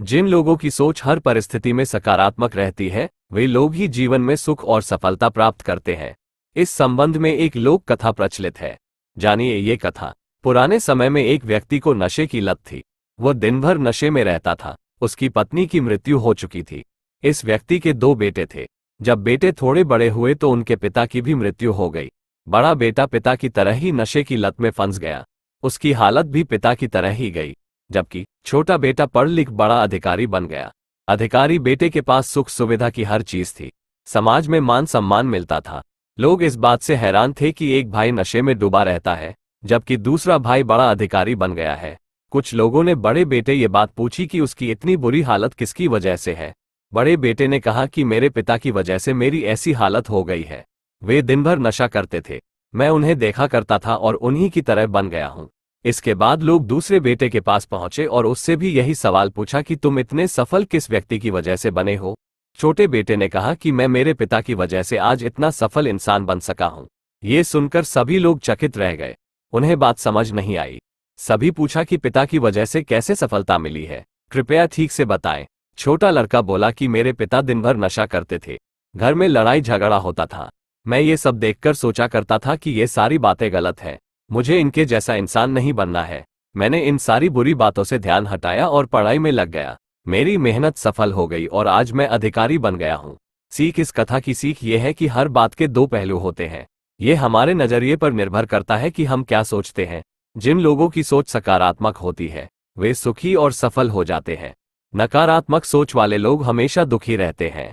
जिन लोगों की सोच हर परिस्थिति में सकारात्मक रहती है, वे लोग ही जीवन में सुख और सफलता प्राप्त करते हैं। इस संबंध में एक लोक कथा प्रचलित है। जानिए ये कथा। पुराने समय में एक व्यक्ति को नशे की लत थी। वह दिन भर नशे में रहता था। उसकी पत्नी की मृत्यु हो चुकी थी। इस व्यक्ति के 2 बेटे थे। जब बेटे थोड़े बड़े हुए तो उनके पिता की भी मृत्यु हो गई। बड़ा बेटा पिता की तरह ही नशे की लत में फंस गया। उसकी हालत भी पिता की तरह ही गई। जबकि छोटा बेटा पढ़ लिख बड़ा अधिकारी बन गया। अधिकारी बेटे के पास सुख सुविधा की हर चीज थी। समाज में मान सम्मान मिलता था। लोग इस बात से हैरान थे कि एक भाई नशे में डूबा रहता है, जबकि दूसरा भाई बड़ा अधिकारी बन गया है। कुछ लोगों ने बड़े बेटे ये बात पूछी कि उसकी इतनी बुरी हालत किसकी वजह से है। बड़े बेटे ने कहा कि मेरे पिता की वजह से मेरी ऐसी हालत हो गई है। वे दिन भर नशा करते थे। मैं उन्हें देखा करता था और उन्हीं की तरह बन गया हूँ। इसके बाद लोग दूसरे बेटे के पास पहुंचे और उससे भी यही सवाल पूछा कि तुम इतने सफल किस व्यक्ति की वजह से बने हो। छोटे बेटे ने कहा कि मैं मेरे पिता की वजह से आज इतना सफल इंसान बन सका हूं। ये सुनकर सभी लोग चकित रह गए। उन्हें बात समझ नहीं आई। सभी पूछा कि पिता की वजह से कैसे सफलता मिली है, कृपया ठीक से बताएं। छोटा लड़का बोला कि मेरे पिता दिन भर नशा करते थे। घर में लड़ाई झगड़ा होता था। मैं ये सब देखकर सोचा करता था कि ये सारी बातें गलत हैं। मुझे इनके जैसा इंसान नहीं बनना है। मैंने इन सारी बुरी बातों से ध्यान हटाया और पढ़ाई में लग गया। मेरी मेहनत सफल हो गई और आज मैं अधिकारी बन गया हूँ। सीख इस कथा की सीख ये है कि हर बात के 2 पहलू होते हैं। ये हमारे नजरिए पर निर्भर करता है कि हम क्या सोचते हैं। जिन लोगों की सोच सकारात्मक होती है, वे सुखी और सफल हो जाते हैं। नकारात्मक सोच वाले लोग हमेशा दुखी रहते हैं।